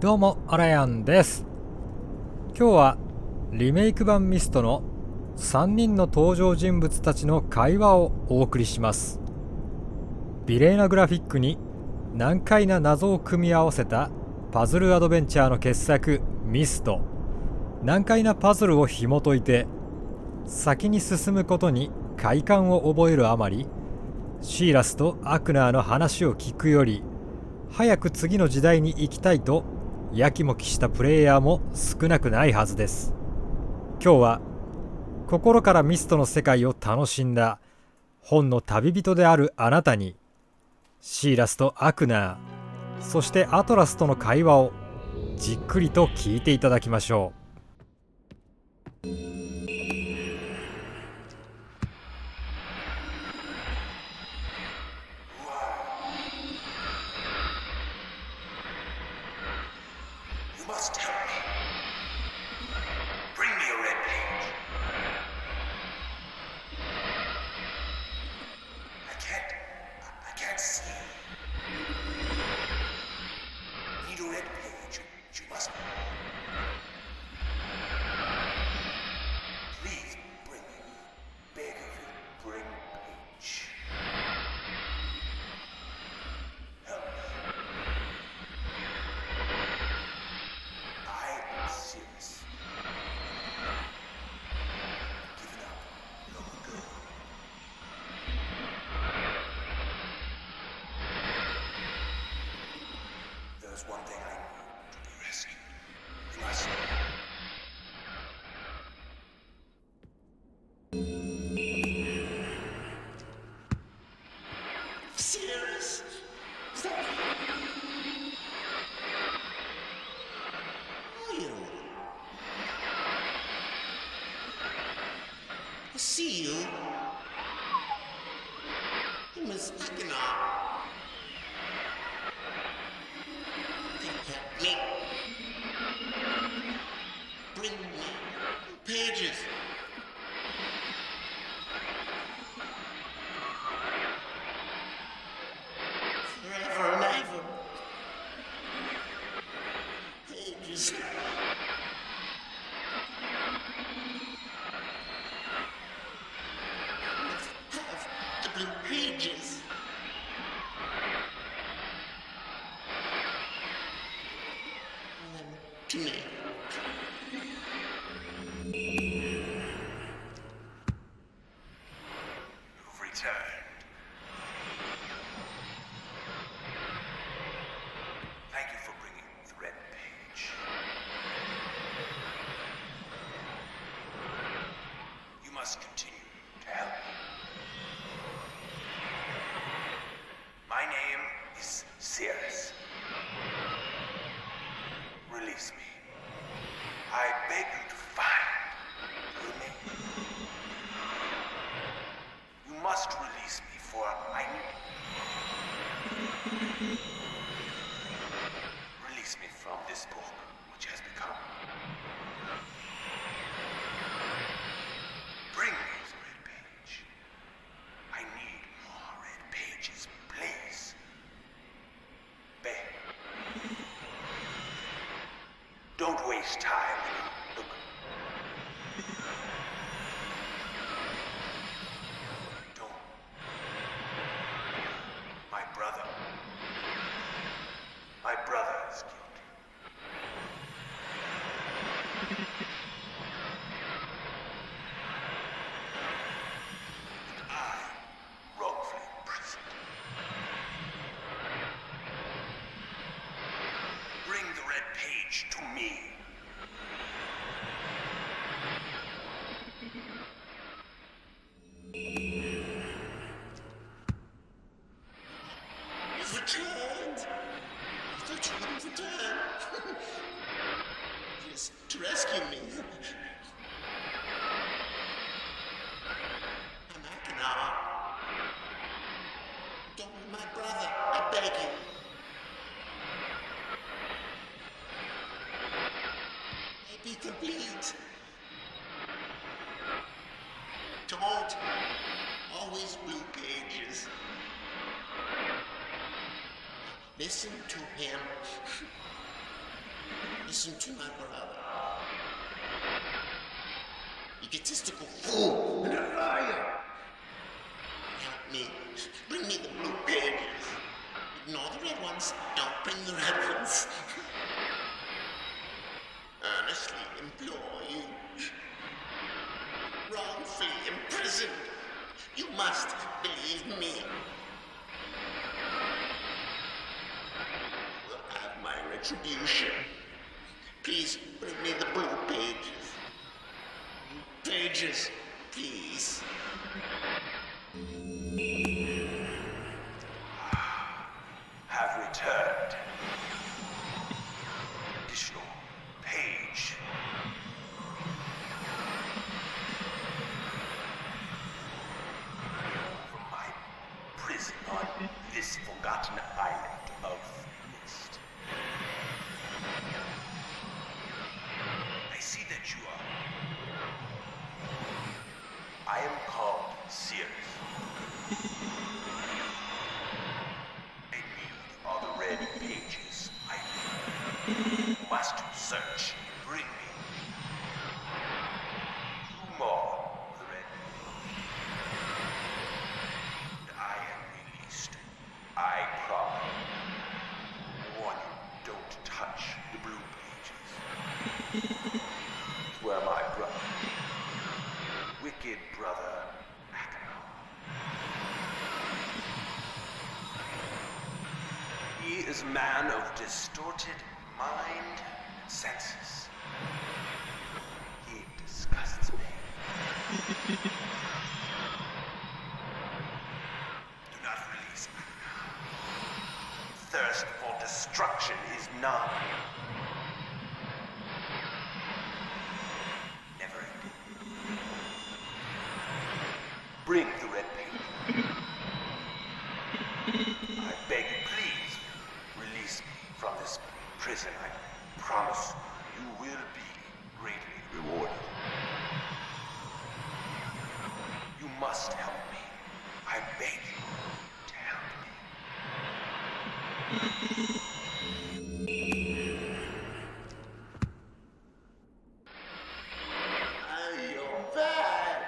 どうもアラヤンです。今日はリメイク版ミストの3人の登場人物たちの会話をお送りします。美麗なグラフィックに難解な謎を組み合わせたパズルアドベンチャーの傑作ミスト。難解なパズルを紐解いて先に進むことに快感を覚えるあまり、シーラスとアクナーの話を聞くより早く次の時代に行きたいとやきもきしたプレイヤーも少なくないはずです。今日は心からミストの世界を楽しんだ本の旅人であるあなたに、シーラスとアクナー、そしてアトラスとの会話をじっくりと聞いていただきましょう。Sirrus! Stop! Who are you? I see you. You must Achenar. They help me. Bring me pages. Forever and ever. Pages. Have the blue pages. And to me. You've returned. Thank you for bringing the red page. You must continue to help me. My name is Sirrus. Release me. I beg you to find the remaining. You must release me, for I need. Release me from this book, which has become. Bring me the red page. I need more red pages, please. Beg. Don't waste time. Look. Don't. My brother. My brother is guilty. And I wrongfully imprisoned. Bring the red page to me. You've returned. I thought you wouldn't return. Just to rescue me. I'm Achenar. Don't be my brother, I beg you. Be complete. Don't. Always blue pages. Listen to him. Listen to my brother. Egotistical fool and a liar. Help me. Bring me the blue pages. Ignore the red ones. Don't bring the red ones. Earnestly implore you. Wrongfully imprisoned. You must believe me. Will have my retribution. Please bring me the blue pages. Pages, please. Have returned. Additional page. From my prison on this forgotten island of mist. I see that you are. I am called Sirrus. I need all the red pages I need. You must search. Bring me. 2 more of the red pages. And I am released. I promise. Warn you, don't touch the blue pages. Where my brother, wicked brother Achenar. He is a man of distorted mind and senses. He disgusts me. Do not release Achenar. Thirst for destruction is none. Never ending. Bring the red page. I beg you, please, release me from this prison. I promise you will be greatly rewarded. You must help me. I beg you to help me. You're back.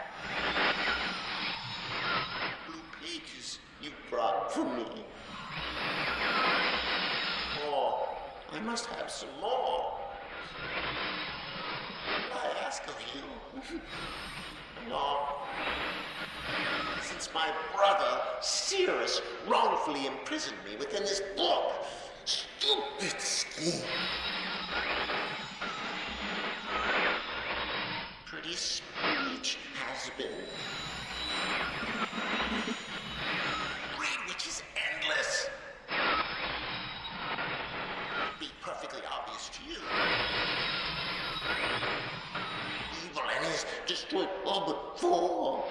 Blue pages you brought for me. More. I must have some more. I ask of you. No. Since my brother Sirrus wrongfully imprisoned me within this book. Stupid scheme. Pretty speech has been. Read which is endless. Be perfectly obvious to you. Evil and his destroyed all but 4.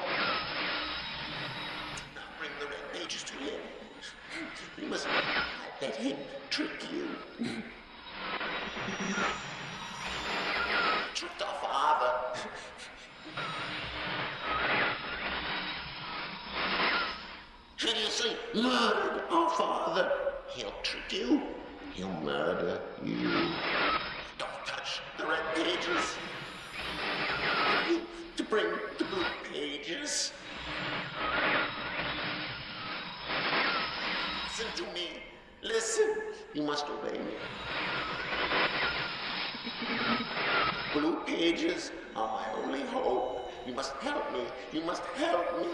Do not bring the red pages to him. You must not let him trick you. Tricked our father. Hideously murdered our father. He'll trick you. He'll murder you. Don't touch the red pages. You to bring the blue pages. Listen to me. Listen. You must obey me. Blue pages are my only hope. You must help me. You must help me.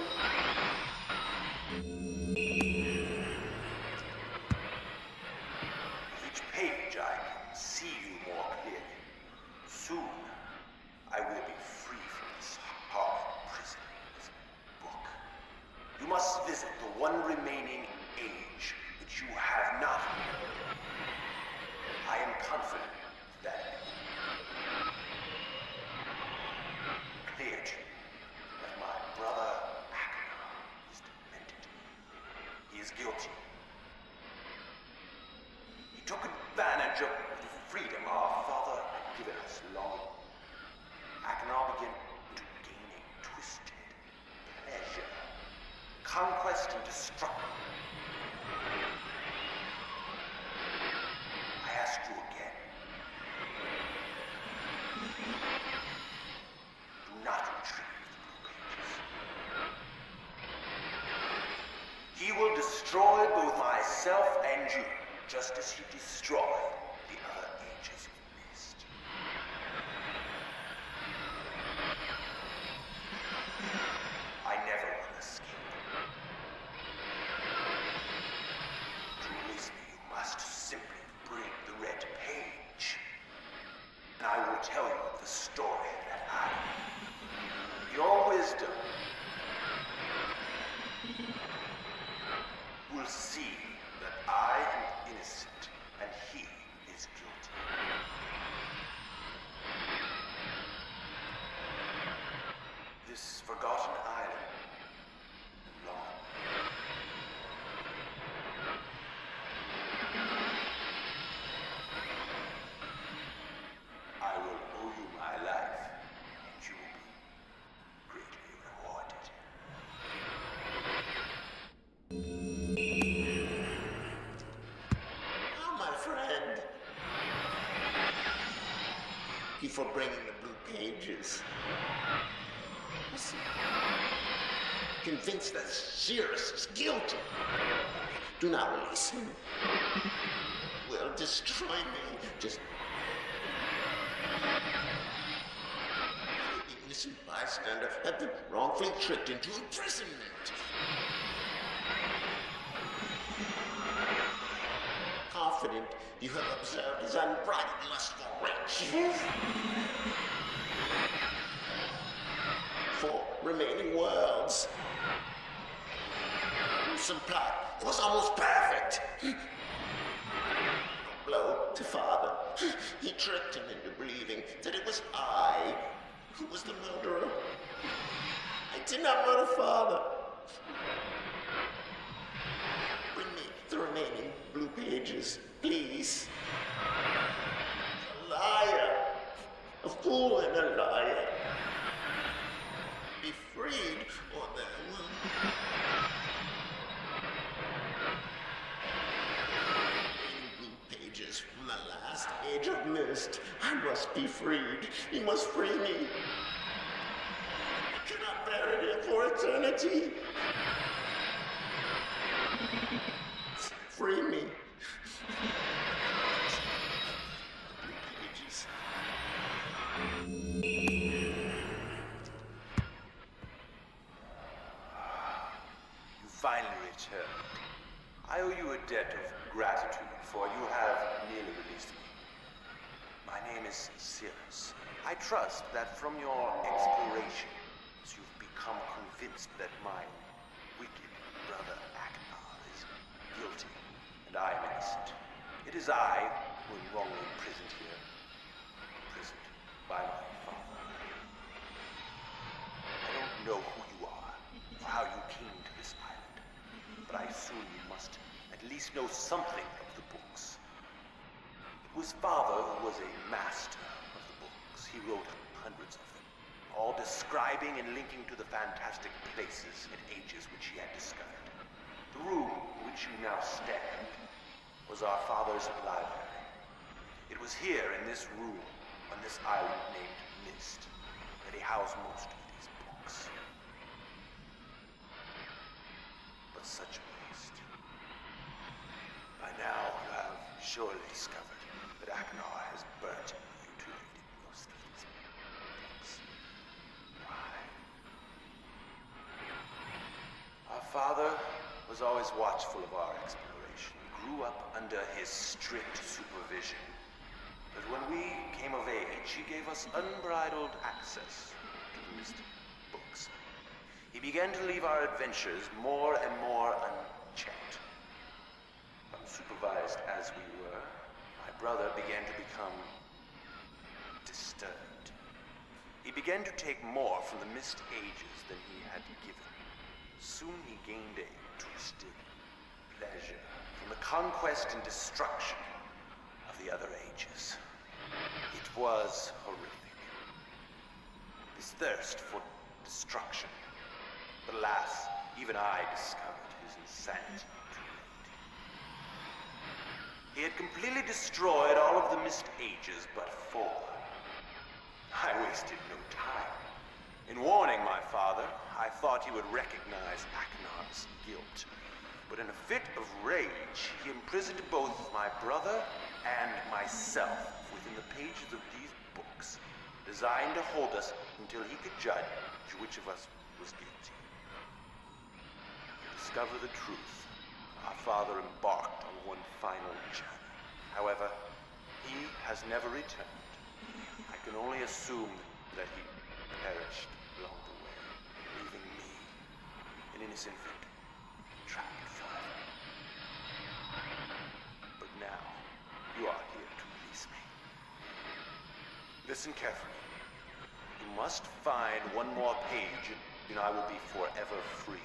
Each page I can see you more clearly. Soon I will be free from this horrible prison, this book. You must visit the one remaining age which you have not. I am confident that clear to you that my brother Achenar is demented. He is guilty. He took advantage of the freedom our father had given us long ago. Achenar began to gain a twisted pleasure, conquest and destruction. I ask you again, and you, just as he destroyed the other ages of MYST. I never will escape. To release me, you must simply bring the red page. And I will tell you the story that I, your wisdom, will see that I am innocent and he is guilty. This forgotten island belongs. I will owe you my life, and you will be greatly rewarded. Oh, my friend. Thank you for bringing the blue pages. Listen. Convinced that Sirrus is guilty. Do not release him. Will destroy me. Just the innocent bystander have been wrongfully tricked into imprisonment. Confident you have observed his unbridled lust for riches. 4 remaining worlds. Some plot was almost perfect. Blow to father. He tricked him into believing that it was I who was the murderer. I did not murder father. Bring me the remaining blue pages, please. A liar. A fool and a liar. Be freed, or there will... Blue pages from the last age of MYST. I must be freed. He must free me. I cannot bear it here for eternity. Free me. Blue pages. You finally returned. I owe you a debt of gratitude, for you have nearly released me. My name is Sirrus. I trust that from your explorations, you've become convinced that my wicked brother Achenar is guilty, and I am innocent. It is I who am wrongly imprisoned here, imprisoned by my father. I don't know who you are, or how you came to this island, but I assume you must at least know something of the books. It was father who was a master of the books. He wrote hundreds of them, all describing and linking to the fantastic places and ages which he had discovered. The room in which you now stand was our father's library. It was here in this room, on this island named MYST, that he housed most of these books. But such a waste. By now you have surely discovered that Achenar has burnt and mutilated most of these books. Why? Our father was always watchful of our exploration. He grew up under his strict supervision. But when we came of age, he gave us unbridled access to these books. He began to leave our adventures more and more unchecked. Unsupervised as we were, my brother began to become disturbed. He began to take more from the MYST ages than he had given. Soon he gained a twisted pleasure from the conquest and destruction of the other ages. It was horrific. This thirst for destruction. But alas, even I discovered his insanity too late. He had completely destroyed all of the MYST ages but 4. I wasted no time. In warning my father, I thought he would recognize Achenar's guilt. But in a fit of rage, he imprisoned both my brother and myself within the pages of these books, designed to hold us until he could judge which of us was guilty. To discover the truth, our father embarked on one final journey. However, he has never returned. I can only assume that he perished along the way, leaving me, an innocent victim, trapped forever. But now, you are here to release me. Listen carefully. You must find one more page, and I will be forever free.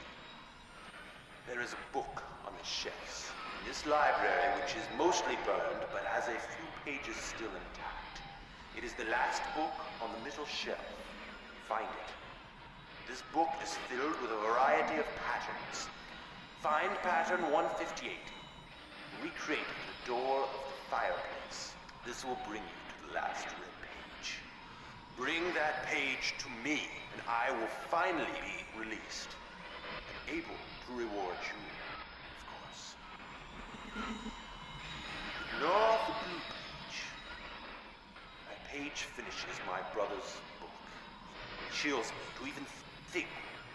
There is a book on the shelves in this library, which is mostly burned, but has a few pages still intact. It is the last book on the middle shelf. Find it. This book is filled with a variety of patterns. Find pattern 158. Recreate the door of the fireplace. This will bring you to the last red page. Bring that page to me, and I will finally be released. And able to reward you, of course. Ignore the blue page. That page finishes my brother's book. It chills me to even think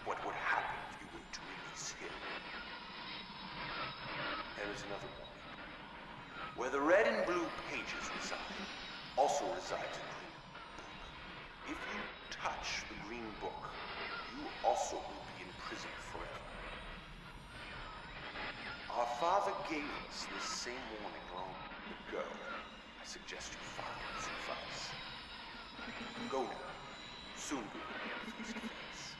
what would happen if you were to release him. There is another warning. Where the red and blue pages reside, also resides a green book. If you touch the green book, you also will be in prison forever. Our father gave us this same warning long ago. I suggest you follow his advice. Go now. Soon we will be face to face.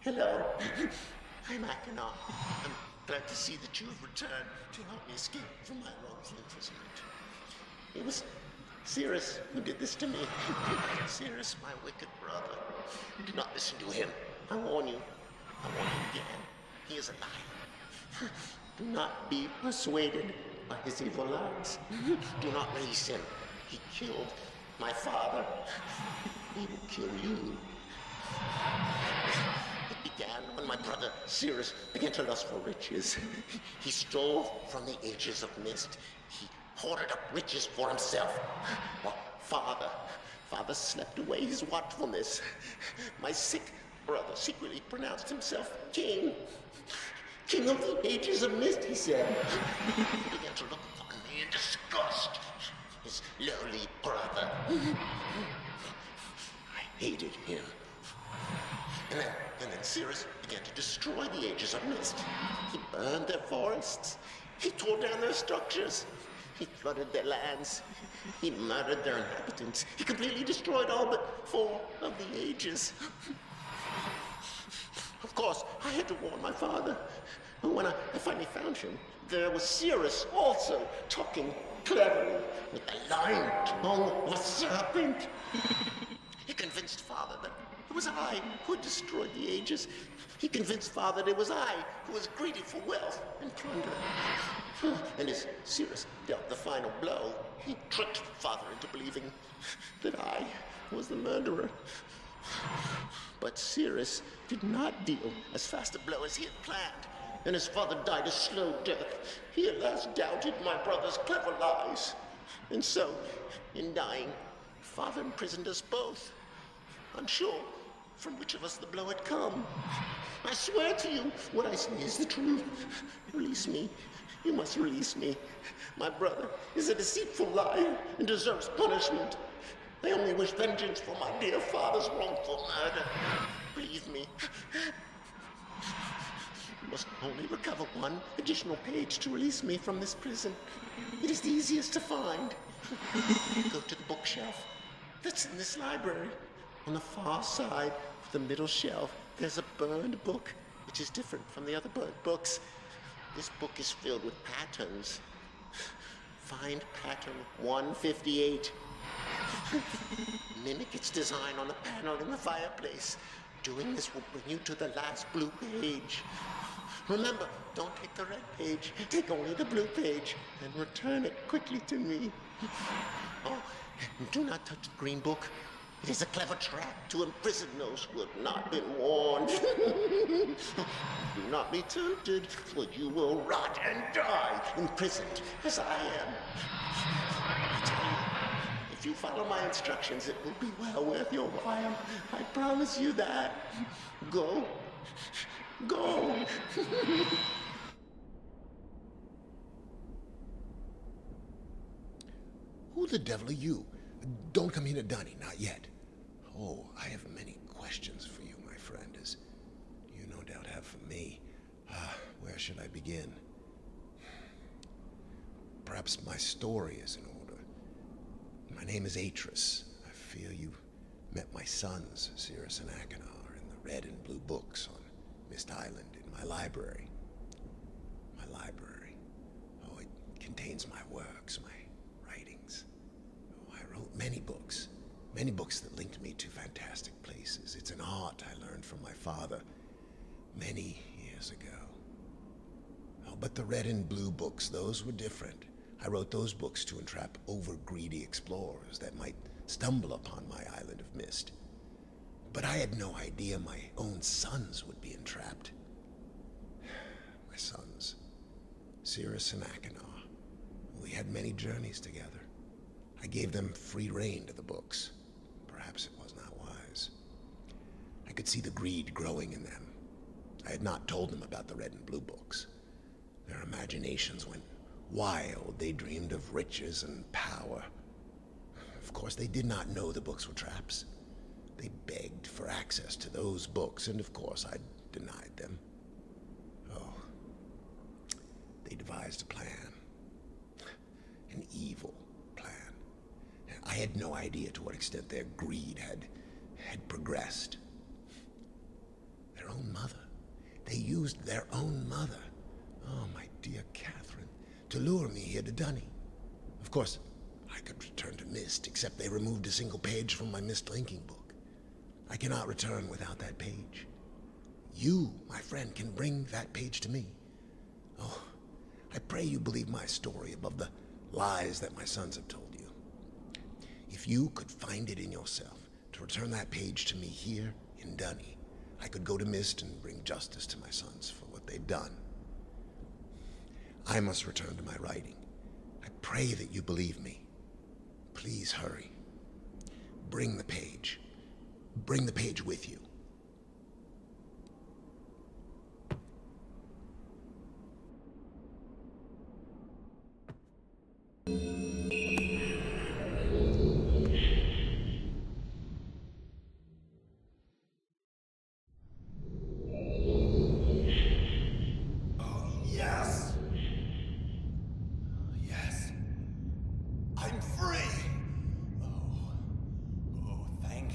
Hello. I'm Achenar. I'm glad to see that you have returned to help me escape from my wrongful imprisonment. It was Sirrus who did this to me. Sirrus, my wicked brother. Do not listen to him. I warn you. I warn you again. He is a liar. Do not be persuaded by his evil lies. Do not release him. He killed my father. He will kill you. It began when my brother Sirrus began to lust for riches. He stole from the ages of MYST. He hoarded up riches for himself. While Father slept away his watchfulness. My sick brother secretly pronounced himself king. King of the ages of MYST, he said. He began to look upon me in disgust. His lowly brother. I hated him. And then Sirrus began to destroy the ages of MYST. He burned their forests. He tore down their structures. He flooded their lands. He murdered their inhabitants. He completely destroyed all but 4 of the ages. Of course, I had to warn my father. But when I finally found him, there was Sirrus also talking cleverly with the lying tongue of a serpent. He convinced Father that it was I who had destroyed the ages. He convinced Father that it was I who was greedy for wealth and plunder. And as Sirrus dealt the final blow, he tricked Father into believing that I was the murderer. But Sirrus did not deal as fast a blow as he had planned, and his father died a slow death. He at last doubted my brother's clever lies. And so, in dying, Father imprisoned us both, unsure from which of us the blow had come. I swear to you, what I say is the truth. Release me. You must release me. My brother is a deceitful liar and deserves punishment. I only wish vengeance for my dear father's wrongful murder. Believe me. You must only recover 1 additional page to release me from this prison. It is the easiest to find. Go to the bookshelf that's in this library. On the far side of the middle shelf, there's a burned book, which is different from the other burnt books. This book is filled with patterns. Find pattern 158. Mimic its design on the panel in the fireplace. Doing this will bring you to the last blue page. Remember, don't take the red page. Take only the blue page and return it quickly to me. Oh, and do not touch the green book. It is a clever trap to imprison those who have not been warned. Do not be tempted, for you will rot and die, imprisoned as I am. I tell you, if you follow my instructions, it will be well worth your while. I promise you that. Go. Go. Who the devil are you? Don't come here to Dunny, not yet. Oh, I have many questions for you, my friend, as you no doubt have for me. Where should I begin? Perhaps my story is in order. My name is Atrus. I fear you met my sons, Sirrus and Achenar, in the red and blue books on MYST Island in my library. My library. Oh, it contains my works, my writings. Oh, I wrote many books that linked me to fantastic places. It's an art I learned from my father many years ago. Oh, but the red and blue books, those were different. I wrote those books to entrap over-greedy explorers that might stumble upon my island of MYST. But I had no idea my own sons would be entrapped. My sons, Sirrus and Achenar. We had many journeys together. I gave them free rein to the books. Perhaps it was not wise. I could see the greed growing in them. I had not told them about the red and blue books. Their imaginations went wild. They dreamed of riches and power. Of course, they did not know the books were traps. They begged for access to those books, and of course I denied them. Oh, they devised a plan. An evil plan. I had no idea to what extent their greed had progressed. Their own mother. They used their own mother. Oh, my dear Catherine, to lure me here to Dunny. Of course, I could return to MYST, except they removed a single page from my MYST linking book. I cannot return without that page. You, my friend, can bring that page to me. Oh, I pray you believe my story above the lies that my sons have told you. If you could find it in yourself to return that page to me here in Dunny, I could go to MYST and bring justice to my sons for what they've done. I must return to my writing. I pray that you believe me. Please hurry. Bring the page. Bring the page with you.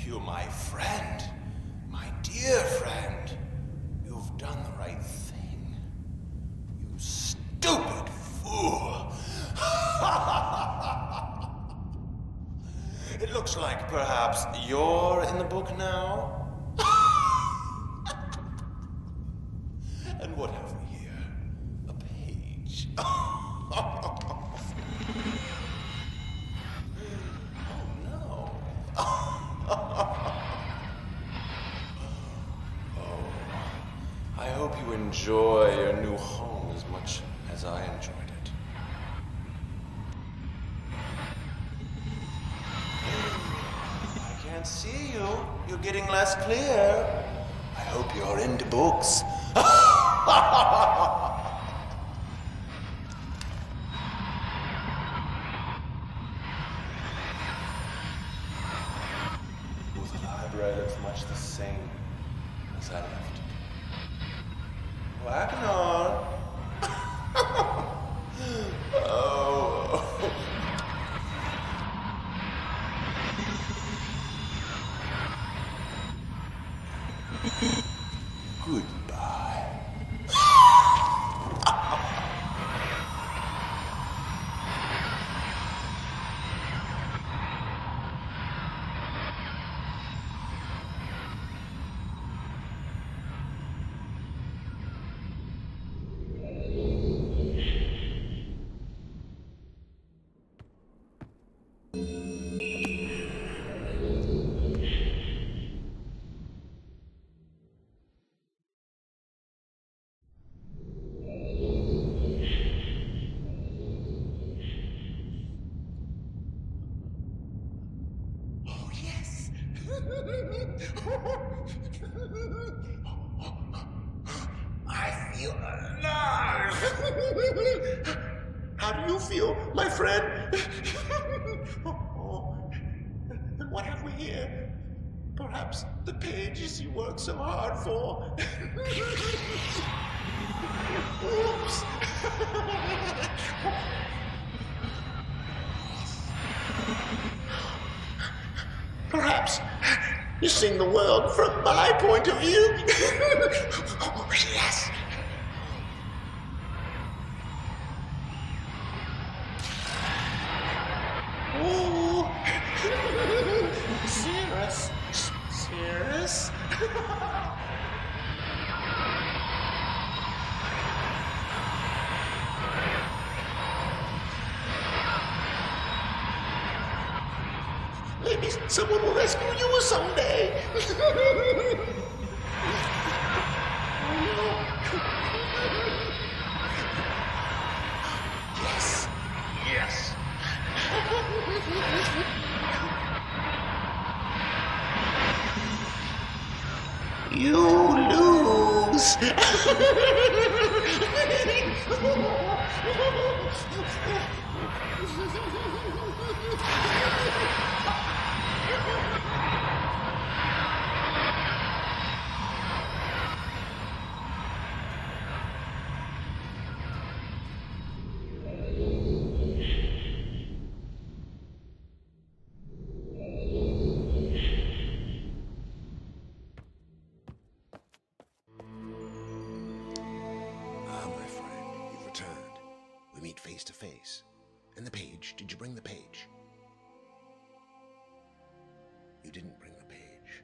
You, my friend, my dear friend, you've done the right thing. You stupid fool. It looks like perhaps you're in the book now. And what have we here? A page. I hope you enjoy your new home as much as I enjoyed it. I can't see you. You're getting less clear. I hope you're into books. The library looks much the same as I left it. Achenar. Oh. Goodbye. How do you feel, my friend? Oh, and what have we here? Perhaps the pages you worked so hard for. Oops. Perhaps you're seeing the world from my point of view. Oh, yes. Ooh. Sirrus. Sirrus. Maybe someone will rescue you someday. Yes. Yes. You lose. My friend, you've returned. We meet face to face. And the page, did you bring the page? You didn't bring the page.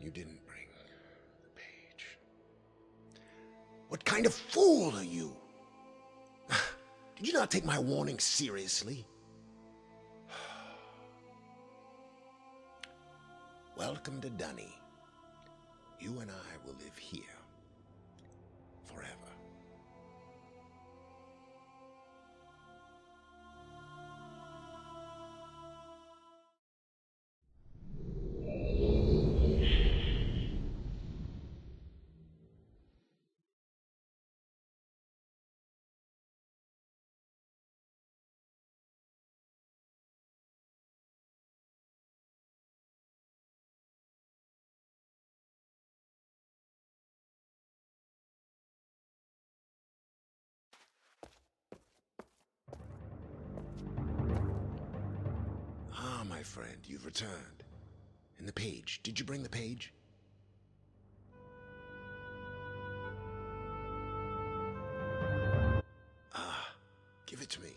You didn't bring the page. What kind of fool are you? Did you not take my warning seriously? Welcome to Dunny. You and I will live here forever. My friend, you've returned. And the page, did you bring the page? Give it to me.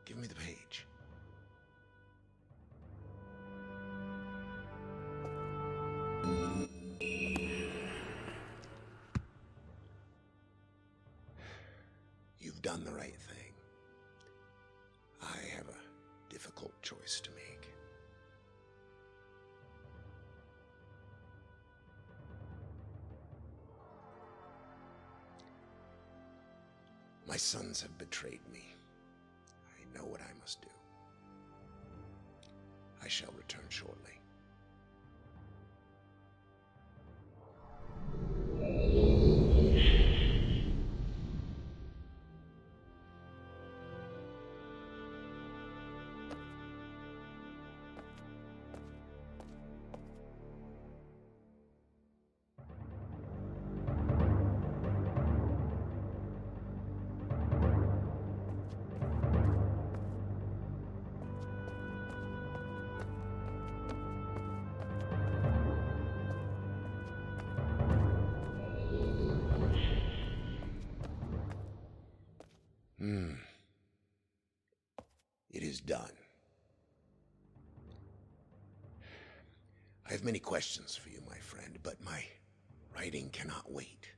Give me the page. You've done the right thing. I have a difficult choice to make. My sons have betrayed me. I know what I must do. I shall return shortly. It is done. I have many questions for you, my friend, but my writing cannot wait.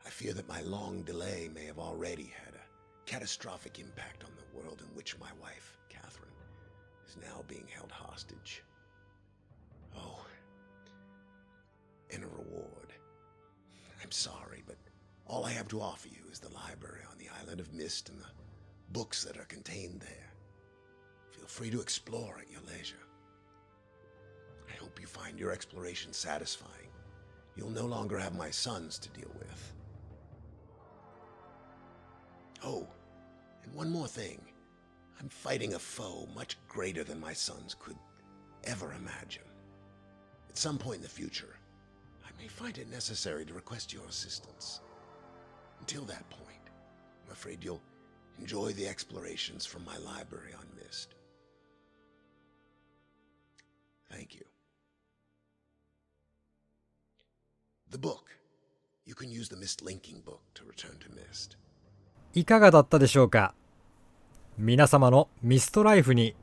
I fear that my long delay may have already had a catastrophic impact on the world in which my wife, Catherine, is now being held hostage. Oh, and a reward. I'm sorry, but all I have to offer you is the library on the island of MYST and the books that are contained there. Feel free to explore at your leisure. I hope you find your exploration satisfying. You'll no longer have my sons to deal with. one more thing. I'm fighting a foe much greater than my sons could ever imagine. At some point in the future, I may find it necessary to request your assistance. Until that point, I'm afraid you'll enjoy the explorations from my library on MYST. Thank you. The book. You can use the MYST linking book to return to MYST. いかがだったでしょうか。皆様のミストライフに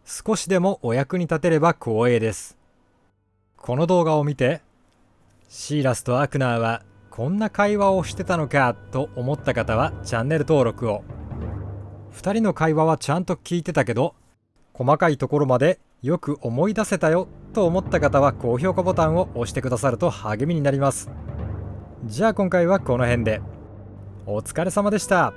少しでもお役に立てれば光栄です。この動画を見て、シーラスとアクナーはこんな会話をしてたのかと思った方はチャンネル登録を。2人の会話はちゃんと聞いてたけど、細かいところまでよく思い出せたよと思った方は高評価ボタンを押してくださると励みになります。じゃあ今回はこの辺で。お疲れ様でした。